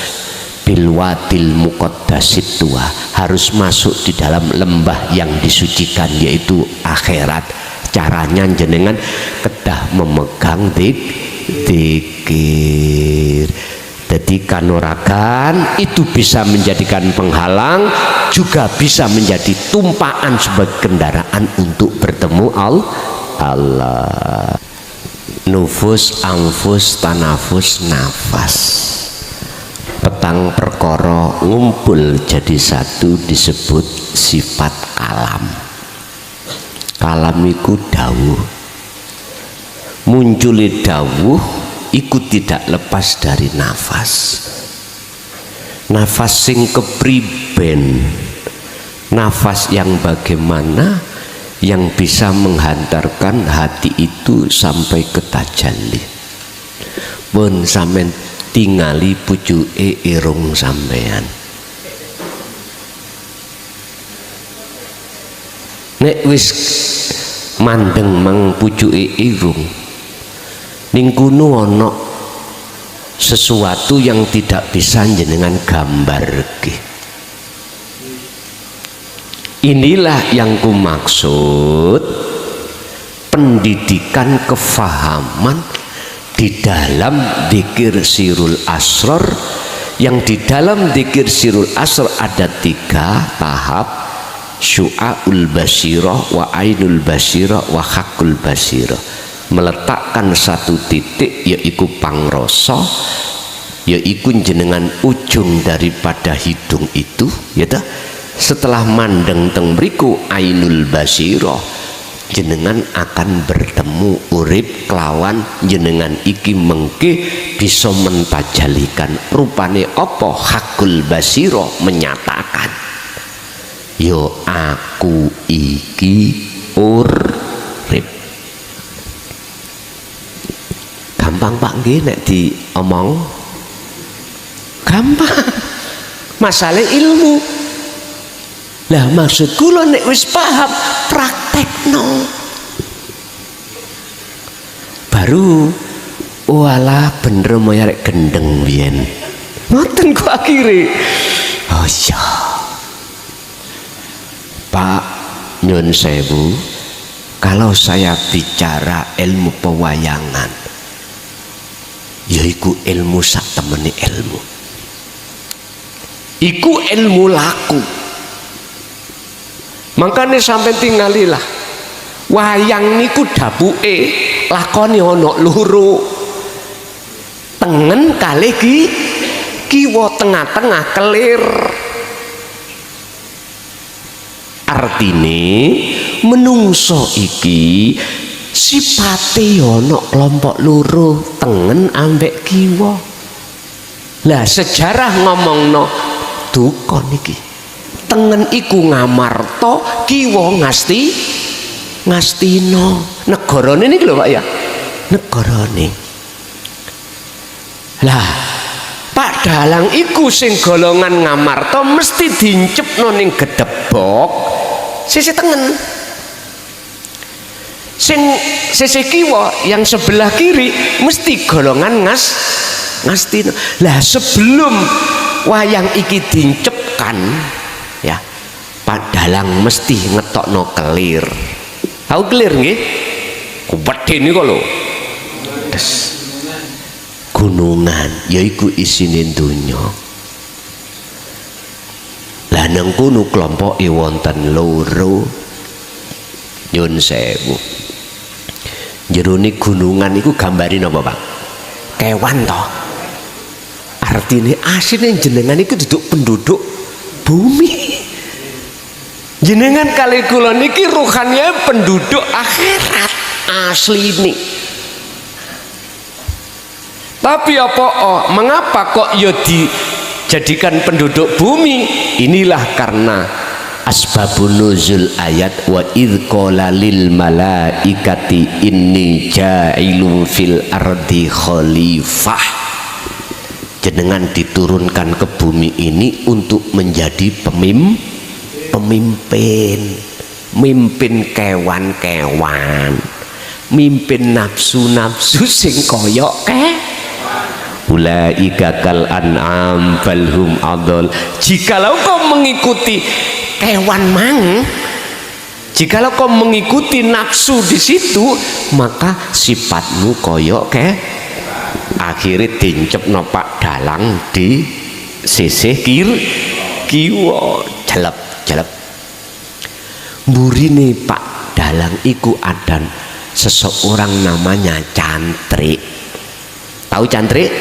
bilwadil muqaddasit tua, harus masuk di dalam lembah yang disucikan, yaitu akhirat. Caranya jenengan kedah memegang dzikir. Jadi kanuragan itu bisa menjadikan penghalang, juga bisa menjadi tumpaan sebagai kendaraan untuk bertemu Allah. Nufus, anfus, tanafus, nafas, petang perkara ngumpul jadi satu disebut sifat kalam. Kalam iku dawuh, munculi dawuh iku tidak lepas dari nafas. Nafas sing kepriben, nafas yang bagaimana, yang bisa menghantarkan hati itu sampai ke tajalli. Pun sampean tingali pucuke irung sampean. Nek wis mandeng mang pucuke irung, ning kuno ana sesuatu yang tidak bisa jenengan gambarke. Inilah yang kumaksud pendidikan kefahaman di dalam dzikir sirul asrar, yang di dalam dzikir sirul asrar ada 3 tahap: syu'aul basirah, wa ainul basirah, wa hakul basirah. Meletakkan satu titik, yaitu pangrasa, yaitu jenengan ujung daripada hidung itu, ya toh, setelah mandeng teng mriku ainul basiro, jenengan akan bertemu urip kelawan jenengan iki mengke bisa mentajalikan rupane apa hakul basiro menyatakan yo aku iki urip. Gampang Pak nggih nek diomong gampang, masalah ilmu. Lah maksud kula nek wis paham praktekno baru walah bener moyo rek gendeng biyen ngoten kok akhire. Oh iya Pak nyun sewu, kalau saya bicara ilmu pewayangan yaiku ilmu sak temene ilmu, iku ilmu laku. Makanya sampai tinggalilah wayang niku dapuke lakoni ana loro, tengen kalih kiwa, tengah-tengah kelir. Artine menungso iki sipate ana kelompok loro, tengen ambek kiwa. Lah sejarah ngomongno duka niki, tengen iku ngamarta, kiwa ngastina. Negarane niki lho Pak ya, negarane. Lah Pak Dalang iku sing golongan ngamarta mesti dincepno ning gedebok sisi tengen. Sing sisi kiwa yang sebelah kiri mesti golongan ngastina. Lah sebelum wayang iki dincepkan ya Pak Dalang mesti ngetokno kelir. Tahu kelir nggih? Wedhe niku lho. Gunungan yaiku isine donya. Lah nang kono klompoke wonten loro. Nyun sewu. Jerone gunungan iku gambare napa Pak? Kewan to. Artine asine jenengan iku duduk penduduk bumi. Jenengan kali kula niki ruhannya penduduk akhirat asli ini. Tapi apa mengapa kok ya dijadikan penduduk bumi? Inilah karena asbabun nuzul ayat wa idh qala lil malaikati inni ja'ilun fil ardi khalifah. Jenengan diturunkan ke bumi ini untuk menjadi pemimpin, mimpin kewan-kewan, mimpin nafsu-nafsu sing koyok ulaika kal an'am balhum adol. Jikalau kau mengikuti kewan mang, jikalau kau mengikuti nafsu di situ, maka sifatmu koyok akhirnya dincep Pak Dalang di sisih kiwa jelep. Burine Pak Dalang iku ada seseorang namanya Cantrik. Tahu Cantrik?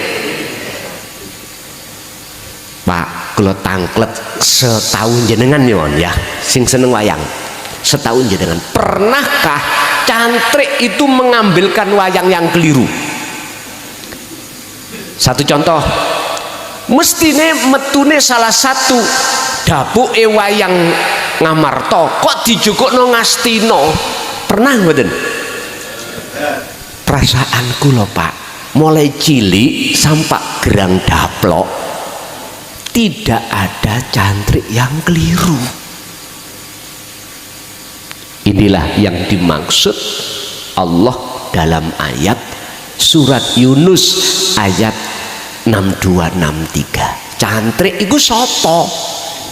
Pak kula tangklet setahun jenengan ya sing seneng wayang. Setahun jenengan pernahkah Cantrik itu mengambilkan wayang yang keliru? Satu contoh, mestine metune salah satu dapuke wayang ngamarta kok dijukukno ngastina. Pernah mboten? Perasaanku lho Pak, mulai cilik sampai gerang daplok tidak ada Cantrik yang keliru. Inilah yang dimaksud Allah dalam ayat surat Yunus ayat 6263. Cantrik iku sapa?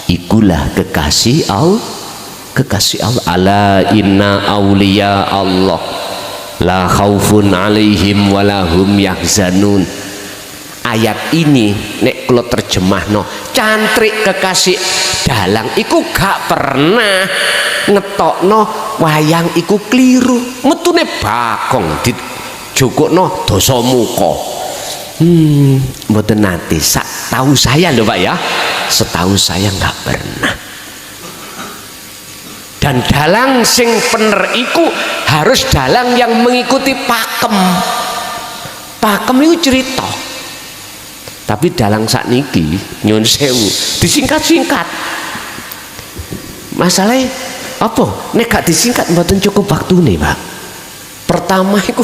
Ikulah kekasih Allah. Kekasih Allah. Ala inna auliya Allah la khaufun alaihim walahum yahzanun. Ayat ini nek kula terjemahno, Cantrik kekasih Dalang iku gak pernah ngetokno wayang iku keliru. Metune bakong dijukukno dosa muka. Mboten nate, sak tahu saya lho Pak ya, setahu saya nggak pernah. dan dalang sing bener iku harus dalang yang mengikuti pakem. Pakem itu cerita, tapi dalang sakniki nyun sewu disingkat-singkat. Masalahnya apa? Nek gak disingkat mboten cukup waktune, Pak. Pertama iku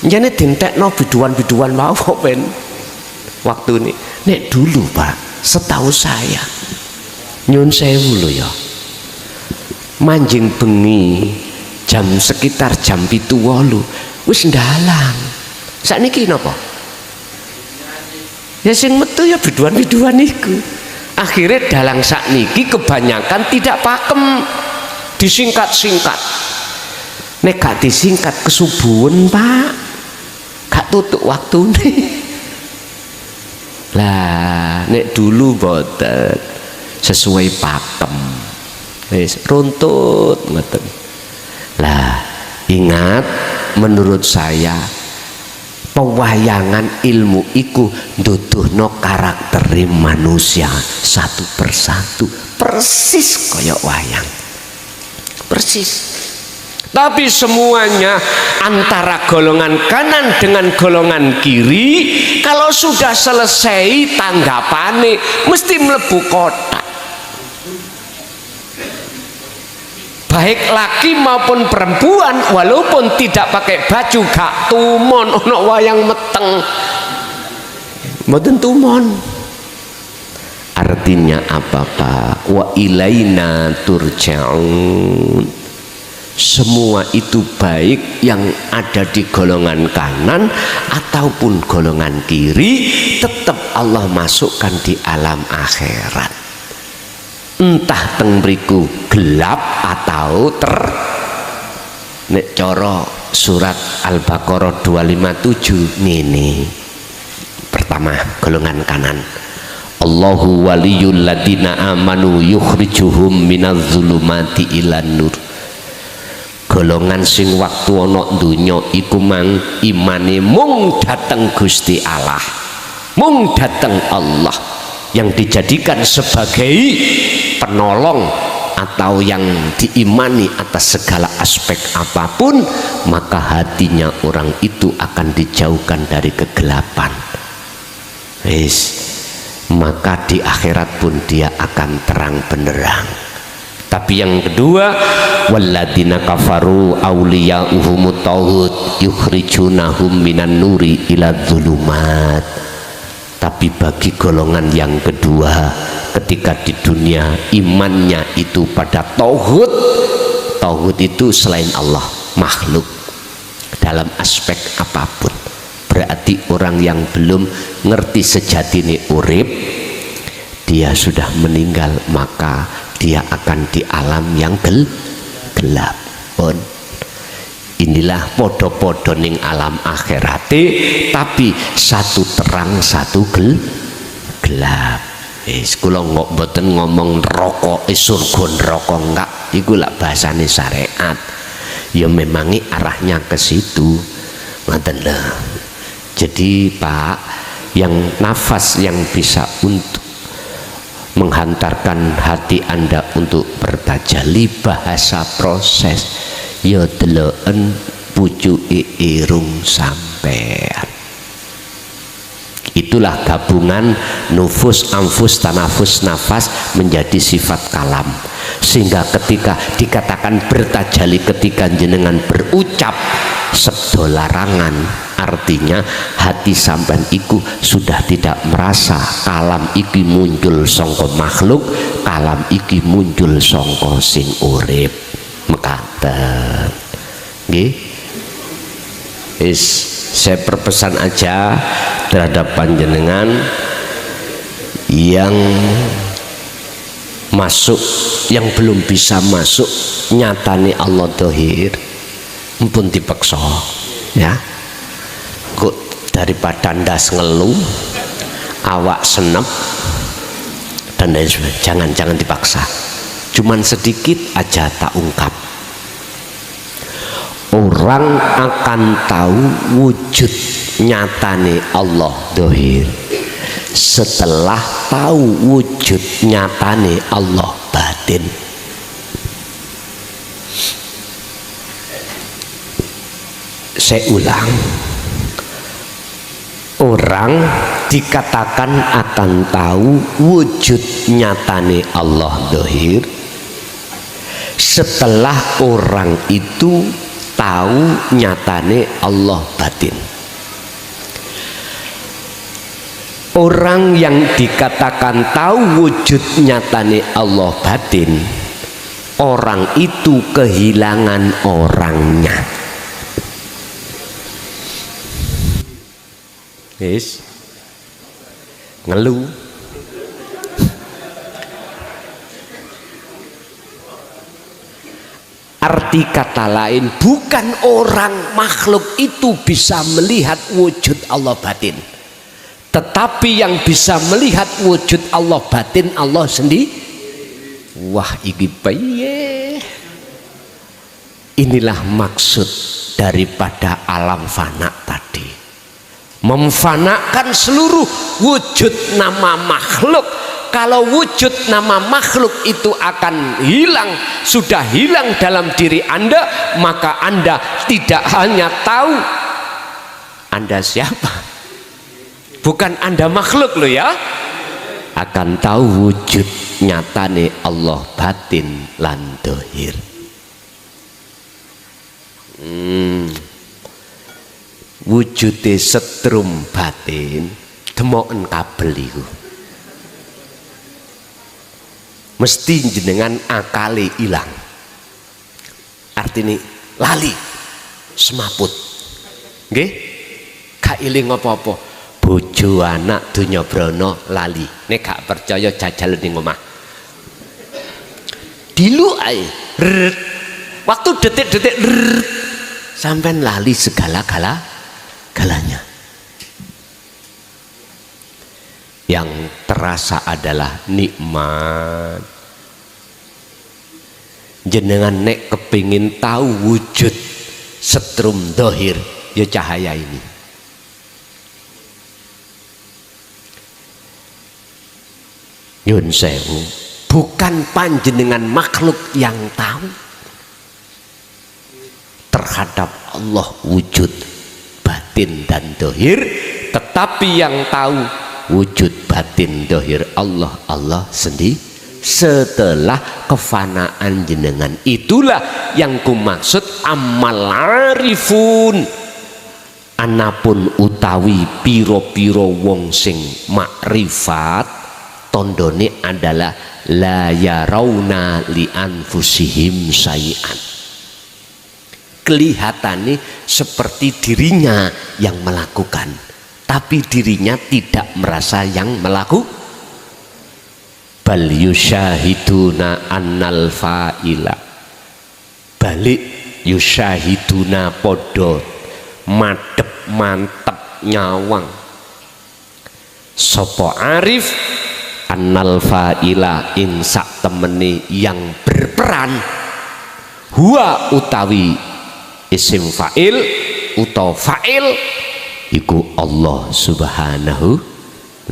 njane dintekno biduan-biduan mau ben waktune. Nek dulu, Pak, setahu saya nyun sewu lho ya. Manjing bengi sekitar jam 7:08 wis ndalang. Sakniki napa? Ya sing metu ya biduan-biduan iku. Akhirnya dalang sakniki kebanyakan tidak pakem, disingkat-singkat. Nek gak disingkat kesubuhan, Pak, gak tutuk waktune. Lah nek dulu boten sesuai pakem, wis runtut ngoten. Lah ingat, menurut saya pewayangan ilmu iku nduduhno karakter manusia satu persatu persis kaya wayang, persis. Tapi semuanya antara golongan kanan dengan golongan kiri, kalau sudah selesai tanggapane mesti mlebu kotak. Baik laki maupun perempuan, walaupun tidak pakai baju gak tumon ono wayang meteng, mboten tumon. Artinya apa, Pak? Wa ilaina turja'un. Semua itu baik yang ada di golongan kanan ataupun golongan kiri tetap Allah masukkan di alam akhirat. Entah teng mriku gelap atau nek cara surat Al-Baqarah 257 ngene. Pertama, golongan kanan. Allahu waliyul ladina amanu yukhrijuhum minadz zulumati ilan nur. Golongan sing waktu ana donya iku mang imane mung dateng Gusti Allah, mung dateng Allah yang dijadikan sebagai penolong atau yang diimani atas segala aspek apapun, maka hatinya orang itu akan dijauhkan dari kegelapan. Wis, maka di akhirat pun dia akan terang benderang. Tapi yang kedua, walladzina kafaru awliya'uhumut taghut yukhrijunahum minan nuri ila dzulumat. Tapi bagi golongan yang kedua, ketika di dunia imannya itu pada tauhid, tauhid itu selain Allah, makhluk dalam aspek apapun, berarti orang yang belum ngerti sejatine urip, dia sudah meninggal, maka dia akan di alam yang gelap. Pun inilah podo-podo ning alam akhirate, tapi satu terang satu gelap. Kula nggak mboten ngomong neraka surga neraka, enggak, iku lak bahasane syariat. Ya memangi arahnya ke situ. Ngoten lho. Jadi Pak, yang nafas yang bisa untuk menghantarkan hati Anda untuk bertajalli bahasa proses, ya deloken pucuke irung sampean. Itulah gabungan nufus, anfus, tanafus, nafas menjadi sifat kalam, sehingga ketika dikatakan bertajalli, ketika jenengan berucap sabda larangan, artinya hati sampean iku sudah tidak merasa kalam iki muncul sangka makhluk, kalam iki muncul sangka sing urip. Mekaten nggih. Saya berpesan aja terhadap panjenengan yang masuk, yang belum bisa masuk nyatane Allah dohir, mumpun dipaksa ya. Kok daripada ndas ngeluh, awak senep dan lain sebagainya, jangan dipaksa. Cuman sedikit aja tak ungkap. Orang akan tahu wujud nyatane Allah dohir setelah tahu wujud nyatane Allah batin. Saya ulang, orang dikatakan akan tahu wujud nyatane Allah dohir setelah orang itu tahu nyatane Allah batin. Orang yang dikatakan tahu wujud nyatane Allah batin, orang itu kehilangan orangnya. Yes. Ngeluh. Arti kata lain, bukan orang makhluk itu bisa melihat wujud Allah batin, tetapi yang bisa melihat wujud Allah batin Allah sendiri. Wah, iki piye? Inilah maksud daripada alam fana tadi, memfanakan seluruh wujud nama makhluk. Kalau wujud nama makhluk itu akan hilang, sudah hilang dalam diri Anda, maka Anda tidak hanya tahu Anda siapa, bukan Anda makhluk loh ya, akan tahu wujud nyatane Allah batin lan dohir. Wujude setrum batin demoken kabel iku mesti jenengan akale ilang, artine lali semaput, nggih, gak eling apa-apa, bojo anak donya brana lali, nek gak percaya jajal ning omah dilu ae, waktu detik-detik sampean lali segala-galanya. Yang terasa adalah nikmat. Jenengan nek kepingin tahu wujud setrum dohir, ya cahaya ini. Nyun sewu, bukan panjenengan makhluk yang tahu terhadap Allah wujud batin dan dohir, tetapi yang tahu wujud batin dohir Allah sendiri setelah kefanaan jenengan. Itulah yang kumaksud amal arifun. Anapun utawi piro-piro wong sing makrifat, tondone adalah la yarawna li anfusihim sayi'an. Kelihatannya seperti dirinya yang melakukan, tapi dirinya tidak merasa yang melakukan. Bal yusyahiduna annal fa'ila, balik yusyahiduna podo madep mantep nyawang sopo arif annal fa'ila ing sak temene yang berperan, huwa utawi isim fa'il utawa fa'il iku Allah subhanahu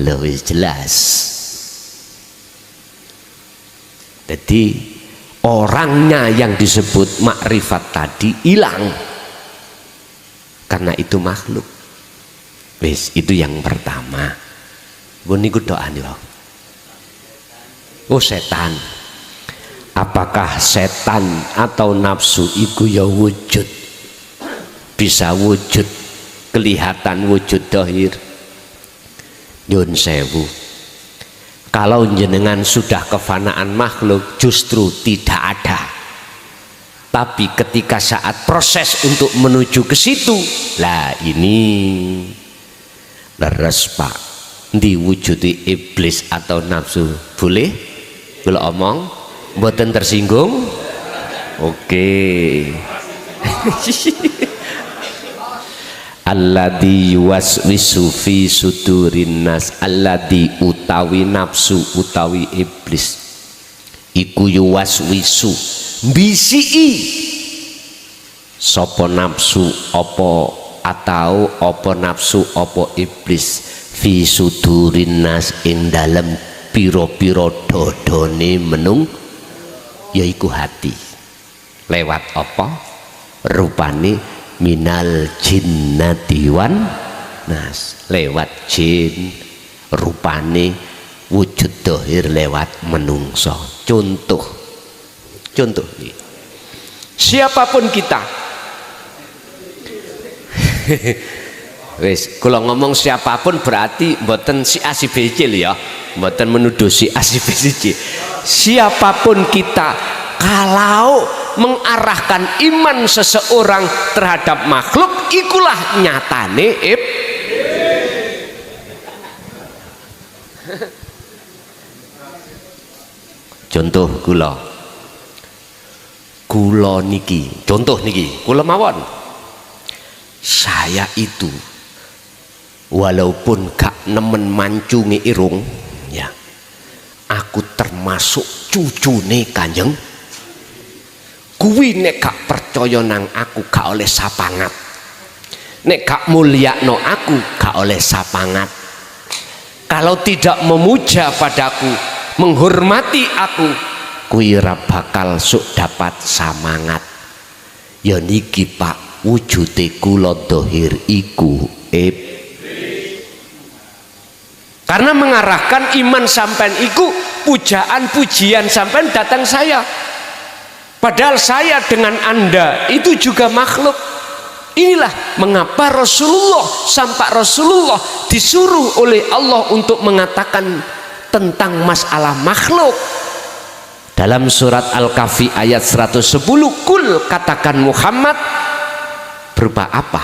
lebih jelas. Jadi orangnya yang disebut makrifat tadi hilang karena itu makhluk. Wis, itu yang pertama. Niku doa nih. Oh, setan. Apakah setan atau nafsu iku ya wujud, bisa wujud kelihatan wujud dohir? Nyun sewu, kalau jenengan sudah kefanaan makhluk justru tidak ada, tapi ketika saat proses untuk menuju ke situ, lah ini leres pak, diwujudi iblis atau nafsu. Boleh kalau omong mboten tersinggung? Oke. Alladzi yuwaswisu fi sudurin nas, alladzi utawi nafsu utawi iblis iku yuwaswisu bisii sapa nafsu apa atau apa nafsu apa iblis fi sudurin nas ing dalem pira-pira dodone menung, yaiku hati. Lewat apa? Rupane minal jinnati wan nas, lewat jin rupane wujud dohir lewat menungso. Contoh siapapun kita wis kalau ngomong siapapun berarti mboten si A si B C ya, mboten menuduh si A si B si C. Siapapun kita kalau mengarahkan iman seseorang terhadap makhluk, ikulah nyatane contoh kula niki, contoh niki kula mawon, saya itu walaupun gak nemen mancungi irung ya, aku termasuk cucune Kanjeng. Kuwi nek gak percaya nang aku gak oleh sapangat, nek gak mulyakno aku gak oleh sapangat. Kalau tidak memuja padaku, menghormati aku, kuwi ora bakal sok dapat samangat. Ya niki Pak, wujude kula dohir iku karena mengarahkan iman sampean iku, pujaan pujian sampean datang saya, padahal saya dengan Anda itu juga makhluk. Inilah mengapa sampai Rasulullah disuruh oleh Allah untuk mengatakan tentang masalah makhluk. Dalam surat Al-Kahfi ayat 110, kul, katakan Muhammad, berupa apa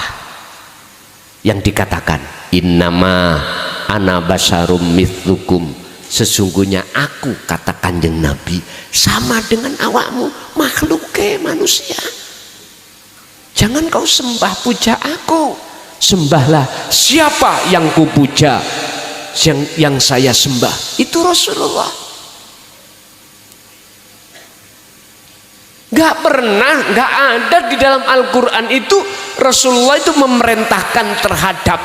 yang dikatakan? Innama ana basyarum mithlukum, sesungguhnya aku, kata Kanjeng Nabi, sama dengan awakmu, makhluk manusia. Jangan kau sembah puja aku, sembahlah siapa yang kupuja, yang saya sembah itu Rasulullah. Gak pernah, gak ada di dalam Al-Quran itu Rasulullah itu memerintahkan terhadap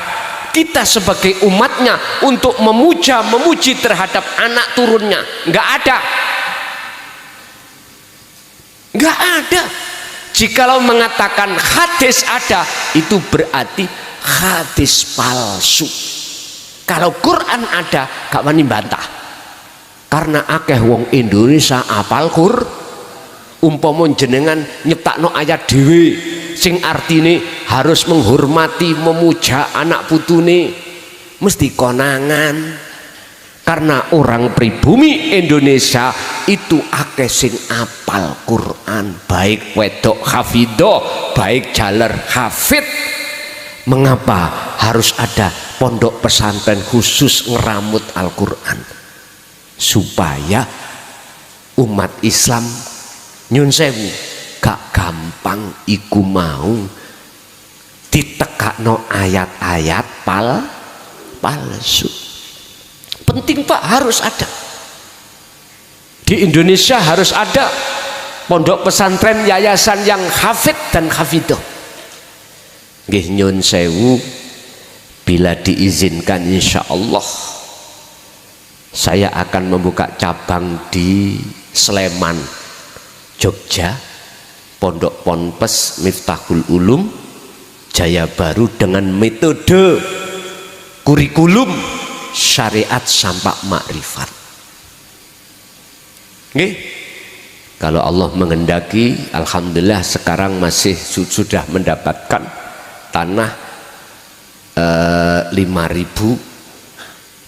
kita sebagai umatnya untuk memuji terhadap anak turunnya. Gak ada, gak ada. Jikalau mengatakan hadis ada, itu berarti hadis palsu. Kalau Quran ada, gak wani bantah, karena akeh wong Indonesia apal umpama jenengan nyiptakno ayat dhewe sing artine harus menghormati memuja anak putune, mesti konangan. Karena orang pribumi Indonesia itu akeh sing apal Quran, baik wedok hafidoh, baik jaler hafid. Mengapa harus ada pondok pesantren khusus ngeramut Al-Quran? Supaya umat Islam nyun sewu gak gampang iku mau ditekakno ayat-ayat palsu. Penting Pak, harus ada di Indonesia, harus ada pondok pesantren yayasan yang hafid dan hafidoh. Nggih nyun sewu, bila diizinkan insya Allah saya akan membuka cabang di Sleman, Jogja, Pondok Ponpes Miftahul Ulum Jaya Baru dengan metode kurikulum syariat sampak makrifat. Nggih, kalau Allah menghendaki, alhamdulillah sekarang masih sudah mendapatkan tanah 5.000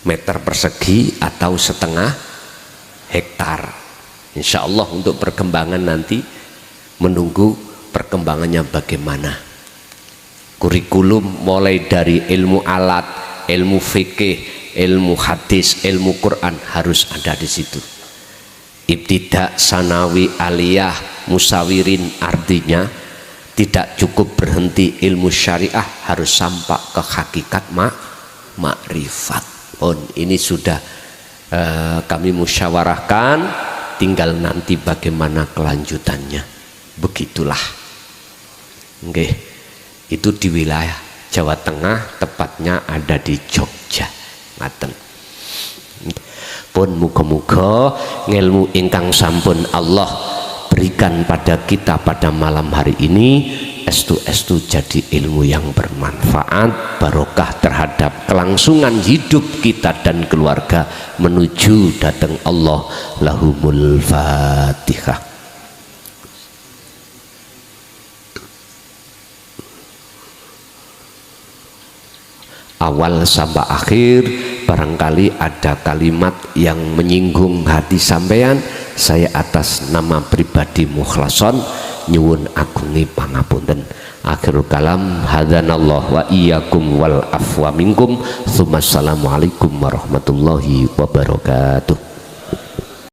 meter persegi atau setengah hektar. Insya Allah untuk perkembangan nanti menunggu perkembangannya bagaimana. Kurikulum mulai dari ilmu alat, ilmu fikih, ilmu hadis, ilmu Quran harus ada di situ. Ibtidak, sanawi, aliyah, musawirin, artinya tidak cukup berhenti ilmu syariah, harus sampai ke hakikat makrifat. Ini sudah kami musyawarahkan, tinggal nanti bagaimana kelanjutannya. Begitulah. Nggih, itu di wilayah Jawa Tengah, tepatnya ada di Jogja. Ngaten. Pun muga-muga ngilmu ingkang sampun Allah berikan pada kita pada malam hari ini estu jadi ilmu yang bermanfaat, barokah terhadap kelangsungan hidup kita dan keluarga menuju datang Allah. Lahumul Fatihah. Awal sampai akhir barangkali ada kalimat yang menyinggung hati sampean, saya atas nama pribadi Mukhlason nyuwun agungi pangapunten. Akhirul kalam, hadanallah wa iyyakum wal afwa minkum. Assalamualaikum warahmatullahi wabarakatuh.